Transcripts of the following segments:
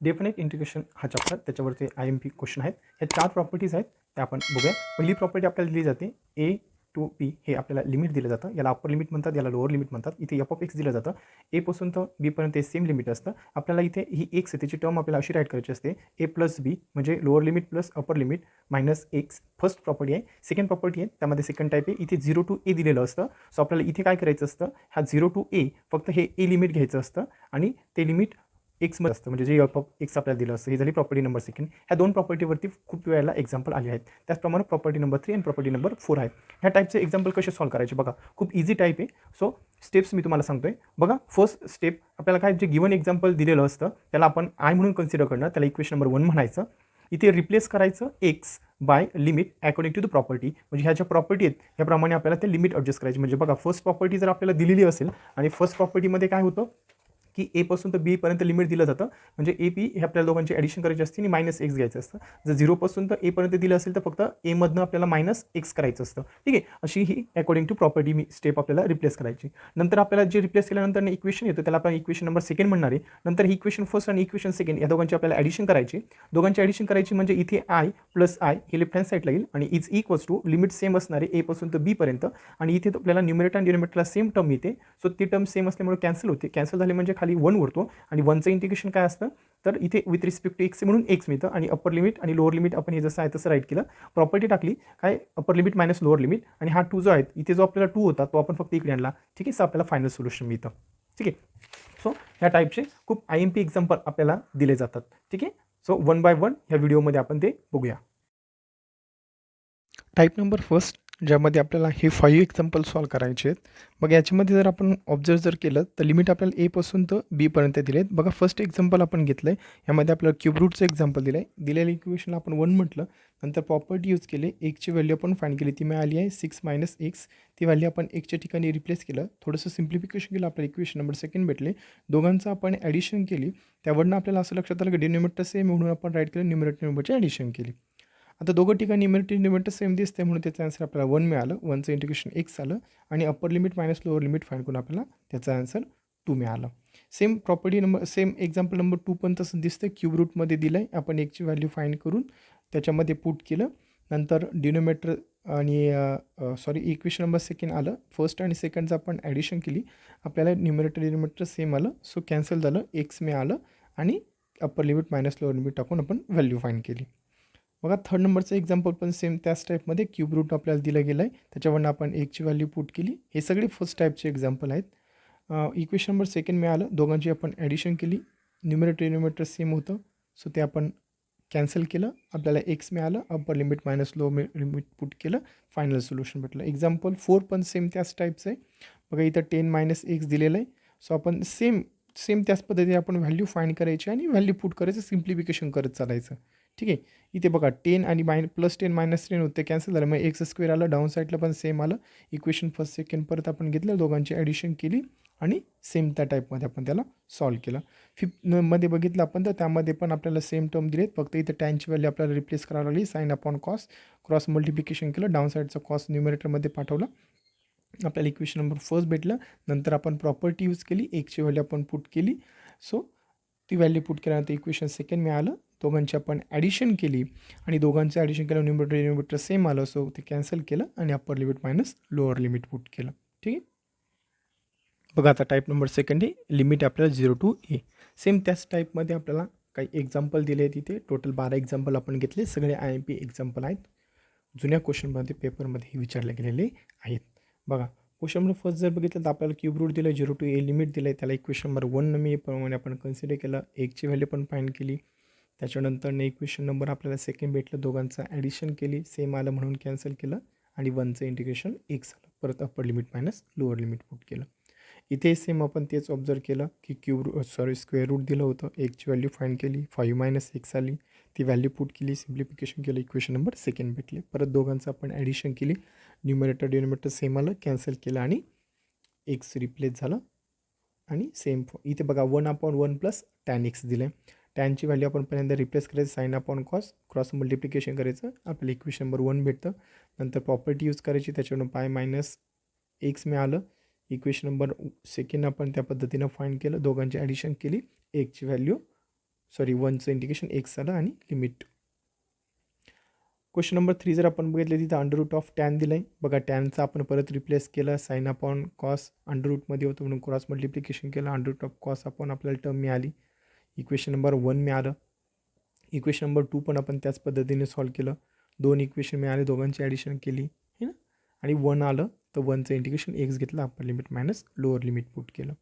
Definite integration हा chapter त्याच्यावरती IMP question आहेत. ह्या 4 प्रॉपर्टीज आहेत त्या आपण बघूया. पहिली प्रॉपर्टी आपल्याला दिली जाते a टू b हे आपल्याला लिमिट दिलं जातं. याला अपर लिमिट म्हणतात, याला लोअर लिमिट म्हणतात. इथे f(x) दिलं जातं. a पासून तर b पर्यंत सेम लिमिट असतं. आपल्याला इथे ही x आहे त्याची टर्म आपल्याला अशी राईट करायची असते a प्लस b म्हणजे lower limit plus upper limit minus x. First property आहे. सेकंड प्रॉपर्टी आहे त्यामध्ये सेकंड टाईप आहे. इथे 0 टू a दिलेलं असतं. सो आपल्याला इथे काय करायचं असतं, हा 0 टू a फक्त हे a लिमिट घ्यायचं असतं आणि ते लिमिट एक्समध्ये असतं, म्हणजे जे x आपल्याला दिलं असतं. ही झाली प्रॉपर्टी नंबर सेकंड. ह्या 2 प्रॉपर्टीवरती खूप वेळेला एक्झाम्पल आले आहेत. त्याचप्रमाणे प्रॉपर्टी नंबर 3 आणि प्रॉपर्टी नंबर 4 आहेत. ह्या टाईपचे एक्झाम्पल कसे सॉल्व्ह करायचे बघा, खूप इझी टाईप आहे. सो स्टेप्स मी तुम्हाला सांगतोय बघा. फर्स्ट स्टेप आपल्याला काय, जे गिवन एक्झाम्पल दिलेलं असतं त्याला आपण आय म्हणून कन्सिडर करणार, त्याला इक्वेशन नंबर 1 म्हणायचं. इथे रिप्लेस करायचं x by limit according to the property, म्हणजे ह्या ज्या प्रॉपर्टी आहेत ह्याप्रमाणे आपल्याला ते लिमिट ॲडजस्ट करायची. म्हणजे बघा, फर्स्ट प्रॉपर्टी जर आपल्याला दिलेली असेल आणि फर्स्ट प्रॉपर्टीमध्ये काय होतं की a पासून तर b पर्यंत लिमिट दिलं जातं, म्हणजे a b हे आपल्याला दोघांची ॲडिशन करायची असते आणि मायनस एक्स घ्यायचं असतं. जर 0 पासून तर a पर्यंत दिलं असेल तर फक्त a मधनं आपल्याला मायनस एक्स करायचं असतं. ठीक आहे, अशी ही अकॉर्डिंग टू प्रॉपर्टी मी स्टेप आपल्याला रिप्लेस करायची. नंतर आपल्याला जे रिप्लेस केल्यानंतर इक्वेशन येतं त्याला आपण इक्वेशन नंबर सेकंड म्हणणार आहे. नंतर ही इक्वेशन फर्स्ट आणि इक्वेशन सेकंड या दोघांची आपल्याला ॲडिशन करायची. दोघांची ॲडिशन करायची म्हणजे इथे i प्लस i हे लेफ्ट हँड साईडला येईल आणि is equals to limit same असणार आहे a पासून तर b पर्यंत. आणि इथे आपल्याला न्यूमरेटर आणि डिनोमिनेटरला सेम टर्म येते. सो ती टर्म सेम असल्यामुळे कॅन्सल होते. कॅन्सल झाली म्हणजे खाली 1 उरतो आणि 1चं इंटिग्रेशन काय असतं, तर इथे विथ रिस्पेक्ट टू एक्स म्हणून एक्स मिळतं आणि अपर लिमिट आणि लोअर लिमिट आपण हे जसं आहे तसं राईट केलं. प्रॉपर्टी टाकली काय, upper limit minus lower limit, आणि हा 2 जो आहे इथे जो आपल्याला 2 होता तो आपण फक्त इकडे आणला. ठीक आहे, सो आपल्याला फायनल सोल्युशन मिळतं. ठीक आहे, सो ह्या टाईपचे खूप IMP एक्झाम्पल आपल्याला दिले जातात. ठीक आहे, सो 1 बाय 1 ह्या व्हिडिओमध्ये आपण ते बघूया. टाईप नंबर फर्स्ट, ज्यामध्ये आपल्याला हे 5 एक्झाम्पल सॉल्व्ह करायचे आहेत. मग याच्यामध्ये जर आपण ऑब्झर्व जर केलं तर लिमिट आपल्याला a पासून तर b पर्यंत दिले आहेत. बघा, फर्स्ट एक्झाम्पल आपण घेतलं आहे, यामध्ये आपल्याला क्यूब रूटचं एक्झाम्पल दिलं आहे. दिलेल्या इक्वेशनला आपण 1 म्हटलं, नंतर प्रॉपर्टी यूज केली, एक्सची व्हॅल्यू आपण फाइंड केली, ती मिळाली आहे 6 मायनस एक्स. ती व्हॅल्यू आपण एक्सच्या ठिकाणी रिप्लेस केलं, थोडंसं सिम्प्लिफिकेशन केलं, आपल्याला इक्वेशन नंबर सेकंड भेटले. दोघांचं आपण ॲडिशन केली, त्यावरनं आपल्याला असं लक्षात आलं की डिनोमिनेटर सेम म्हणून आपण राईट केलं, न्यूमरेटर नंबरची ॲडिशन केली. आता दोघं ठिकाणी न्यूमरेटर सेम दिसते म्हणून त्याचं आन्सर आपल्याला 1 मिळालं. 1चं इंटिग्रेशन x आलं आणि upper limit minus lower limit find करून आपल्याला त्याचा आन्सर 2 मिळालं. Same property number, same example number 2 पण तसं दिसतं. क्यूब रूटमध्ये दिलं आहे, आपण एक्सची व्हॅल्यू फाइंड करून त्याच्यामध्ये पुट केलं. नंतर डिनोमिनेटर आणि इक्वेशन नंबर सेकंड आलं. फर्स्ट आणि सेकंडचं आपण ॲडिशन केली, आपल्याला डिनोमिनेटर सेम आलं, सो कॅन्सल झालं, एक्स मिळालं आणि upper limit minus lower limit टाकून आपण व्हॅल्यू फाइंड केली. बघा, थर्ड नंबरचं एक्झाम्पल पण सेम त्याच टाईपमध्ये क्यूब रूट आपल्याला दिलं गेलं आहे, त्याच्यावरनं आपण एकची व्हॅल्यू पुट केली. हे सगळे फर्स्ट टाईपचे एक्झाम्पल आहेत. इक्वेशन नंबर सेकंड मिळालं, दोघांची आपण ॲडिशन केली, न्यूमरेटर सेम होतं, सो ते आपण कॅन्सल केलं, आपल्याला एक्स मिळालं, upper limit minus low limit put केलं, फायनल सोल्युशन भेटलं. एक्झाम्पल 4 पण सेम त्याच टाईपचं आहे. बघा, इथं 10 मायनस एक्स दिलेलं आहे, सो आपण सेम त्याच पद्धतीने आपण व्हॅल्यू फाइंड करायची आणि व्हॅल्यू पुट करायचं, सिम्प्लिफिकेशन करत चालायचं. ठीक आहे, इथे बघा 10 आणि प्लस 10 मायनस 10 होते, कॅन्सल झालं, मग एक्स स्क्वेअर आलं, डाऊन साईडला पण सेम आलं. इक्वेशन फर्स्ट सेकंड परत आपण घेतलं, दोघांची ॲडिशन केली आणि सेम त्या टाईपमध्ये आपण त्याला सॉल्व्ह केलं. फिफ्थमध्ये बघितलं आपण तर त्यामध्ये पण आपल्याला सेम टर्म दिलेत, फक्त इथं टॅनची व्हॅल्यू आपल्याला रिप्लेस करावी लागली, sine upon cos, cross multiplication केलं, डाऊन साईडचा कॉस न्यूमरेटरमध्ये पाठवला, आपल्याला इक्वेशन नंबर फर्स्ट भेटलं. नंतर आपण प्रॉपर्टी यूज केली, एकची व्हॅल्यू आपण पुट केली, सो ती व्हॅल्यू पुट केल्यानंतर इक्वेशन सेकंड मिळालं. दोघांची आपण ॲडिशन केली आणि दोघांचं ॲडिशन केलं, न्यूमरेटर सेम आलं, सो ते कॅन्सल केलं आणि upper limit minus lower limit put केलं. ठीक आहे, बघा आता टाईप नंबर सेकंड आहे, लिमिट आपल्याला 0 टू a. सेम त्याच टाईपमध्ये आपल्याला काही एक्झाम्पल दिले आहेत. इथे टोटल 12 एक्झाम्पल आपण घेतले, सगळे IMP एक्झाम्पल आहेत. जुन्या क्वेश्चनमध्ये पेपरमध्ये विचारले गेलेले आहेत. बघा, क्वेश्चन नंबर फर्स्ट जर बघितलं तर आपल्याला क्यूब रूट दिलं, 0 टू a लिमिट दिलं आहे, त्याला इक्वेशन नंबर 1 मी प्रमाणे आपण कन्सिडर केलं, एकची व्हॅल्यू पण फाइंड केली. त्याच्यानंतर इक्वेशन नंबर आपल्याला सेकंड भेटलं, दोघांचं ॲडिशन केली, सेम आलं म्हणून कॅन्सल केलं आणि 1चं इंटिग्रेशन एक्स आलं, परत upper limit minus lower limit put केलं. इथे सेम आपण तेच ऑब्झर्व केलं की स्क्वेअर रूट दिलं होतं, एकची व्हॅल्यू फाइंड केली, 5 मायनस एक्स आली, ती व्हॅल्यू पुट केली, सिम्प्लिफिकेशन केलं, इक्वेशन नंबर सेकंड भेटले. परत दोघांचं आपण ॲडिशन केली, डिनोमिनेटर सेम आलं, कॅन्सल केलं आणि एक्स रिप्लेस झालं आणि सेम इथे बघा 1/1 प्लस टॅन एक्स दिलं आहे. टॅनची व्हॅल्यू आपण पहिल्यांदा रिप्लेस करायचं, sine upon cos, cross multiplication करायचं, आपल्याला इक्वेशन नंबर 1 भेटतं. नंतर प्रॉपर्टी यूज करायची, त्याच्यावरून पाय मायनस एक्स मिळालं. इक्वेशन नंबर सेकंड आपण त्या पद्धतीनं फाइंड केलं, दोघांची ॲडिशन केली, एकची व्हॅल्यू सॉरी 1चं इंटिग्रेशन x आलं आणि लिमिट. क्वेश्चन नंबर 3 जर आपण बघितलं तिथं अंडर रूट ऑफ टॅन दिलं आहे. बघा टॅनचं आपण परत रिप्लेस केलं, साईन अपॉन कॉस अंडर रूटमध्ये होतं म्हणून क्रॉस मल्टिप्लिकेशन केलं, under root of cos upon आपल्याला टर्म मिळाली. इक्वेशन नंबर 1 मिळालं. इक्वेशन नंबर 2 पण आपण त्याच पद्धतीने सॉल्व केलं. 2 इक्वेशन मिळाले, दोघांची ॲडिशन केली है ना, आणि 1 आलं तर 1चं इंटिग्रेशन x घेतलं, upper limit minus lower limit put केलं.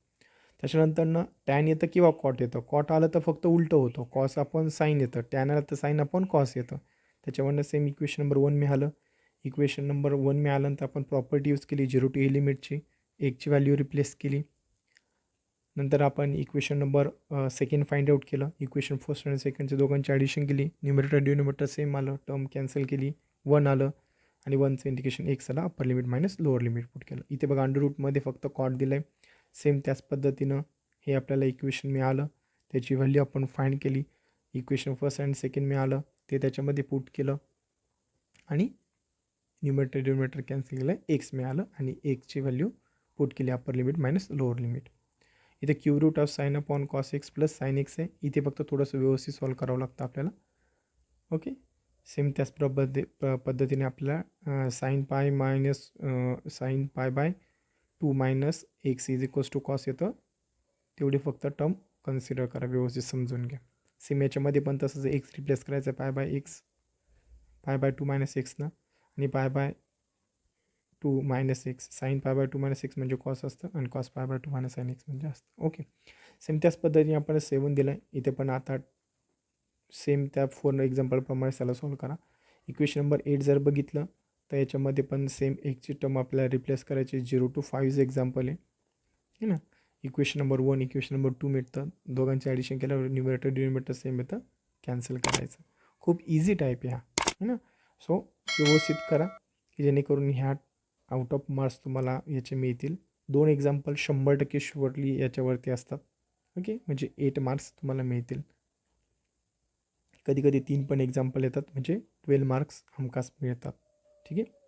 त्याच्यानंतर टॅन येतं किंवा कॉट येतं. कॉट आलं तर फक्त उलटं होतं, कॉस अपॉन साईन येतं, टॅन आलं तर साईन अपॉन कॉस येतं. त्याच्यावरनं सेम इक्वेशन नंबर 1 मिळालं. इक्वेशन नंबर 1 मिळाल्यानंतर आपण प्रॉपर्टी यूज केली 0 टू a लिमिटची, एकची व्हॅल्यू रिप्लेस केली. नंतर आपण equation number second find out केलं. इक्वेशन फर्स्ट आणि सेकंडचे दोघांची ॲडिशन केली, न्यूमरेटर डिनोमिनेटर सेम आलं, टर्म कॅन्सल केली, 1 आलं आणि 1चं इंटिग्रेशन x आलं, upper limit minus lower limit put केलं. इथे बघा अंडर रूटमध्ये फक्त कॉट दिलं आहे. सेम त्याच पद्धतीनं हे आपल्याला इक्वेशन मिळालं, त्याची व्हॅल्यू आपण फाइंड केली. इक्वेशन फर्स्ट आणि सेकंड मिळालं ते त्याच्यामध्ये पुट केलं आणि न्यूमरेटर डिनोमिनेटर कॅन्सल केलं, x मिळालं आणि xची व्हॅल्यू पुट केली, upper limit minus lower limit. इथे cube root of sine upon cos X plus sine X आहे. इथे फक्त थोडंसं व्यवस्थित सॉल्व करावं लागतं आपल्याला. ओके, सेम त्याच पद्धतीने आपल्याला sine pi minus sine pi by 2 minus x is equals to cos येतं, तेवढी फक्त टर्म कन्सिडर करा, व्यवस्थित समजून घ्या. सेम याच्यामध्ये पण तसंच एक्स रिप्लेस करायचं, pi by X, pi by 2 minus एक्सनं, आणि pi by 2 minus X, sine pi by 2 minus X म्हणजे कॉस असतं आणि cos pi by 2 minus sine x म्हणजे असतं. ओके, सेम त्याच पद्धतीने आपण 7 दिलं आहे. इथे पण आता सेम त्या 4 एक्झाम्पलप्रमाणे त्याला सॉल्व करा. इक्वेशन नंबर 8 जर बघितलं तर याच्यामध्ये पण सेम एकची टर्म आपल्याला रिप्लेस करायची, 0 टू 5 एक्झाम्पल आहे ना. इक्वेशन नंबर 1 इक्वेशन नंबर 2 मिळतं, दोघांचे ॲडिशन केल्यावर न्यूमरेटर डिनोमिनेटर सेम येतं, कॅन्सल करायचं. खूप इझी टाईप आहे हा, है ना. सो व्यवस्थित करा की जेणेकरून ह्या आउट ऑफ मार्क्स तुम्हाला याचे मिळतील. 2 एक्झाम्पल 100% शुअरली याच्यावरती असतात. ओके, म्हणजे 8 मार्क्स तुम्हाला मिळतील. कधी कधी 3 पण एक्झाम्पल येतात, म्हणजे 12 मार्क्स हमखास मिळतात. ठीक आहे,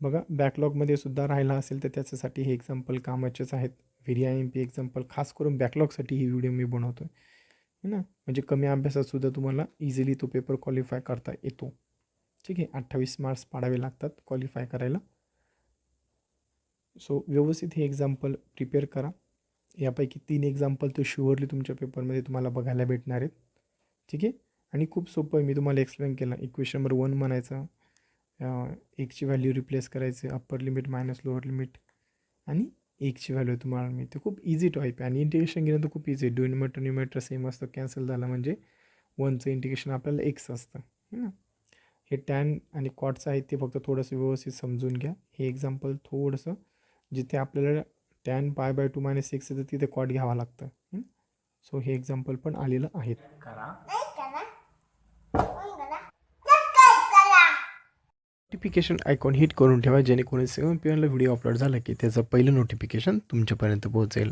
बघा बॅकलॉगमध्ये सुद्धा राहिला असेल तर त्याच्यासाठी हे एक्झाम्पल कामाचेच आहेत. व्हेरी एक्झाम्पल खास करून बॅकलॉगसाठी ही व्हिडिओ मी बनवतो आहे ना, म्हणजे कमी अभ्यासात सुद्धा तुम्हाला इझिली तो पेपर क्वालिफाय करता येतो. ठीक आहे, 28 मार्क्स पाडावे लागतात क्वालिफाय करायला. सो व्यवस्थित हे एक्झाम्पल प्रिपेअर करा. यापैकी 3 एक्झाम्पल तर शुअरली तुमच्या पेपरमध्ये तुम्हाला बघायला भेटणार आहेत. ठीक आहे, आणि खूप सोपं आहे, मी तुम्हाला एक्सप्लेन केलं. इक्वेशन नंबर 1 म्हणायचं, एकची व्हॅल्यू रिप्लेस करायचे, upper limit minus lower limit, आणि एकची व्हॅल्यू तुम्हाला मिळते. खूप इझी टाईप आहे आणि इंटिग्रेशन घेणं तर खूप इझी आहे. न्यूमरेटर सेम असतं, कॅन्सल झालं म्हणजे 1चं इंटिग्रेशन आपल्याला एक्स असतं, है ना. हे टॅन आणि कॉटचं आहे ते फक्त थोडंसं व्यवस्थित समजून घ्या. हे एक्झाम्पल थोडंसं जिथे आपल्याला टॅन पाय बाय 2 मायनस एक्स येतं तिथे कॉट घ्यावं लागतं. सो हे एक्झाम्पल पण आलेलं आहेत. नोटिफिकेशन आयकॉन हिट करून ठेवा, जेणेकरून सेवन पी एमला व्हिडिओ अपलोड झाला की त्याचं पहिलं नोटिफिकेशन तुमच्यापर्यंत पोहोचेल.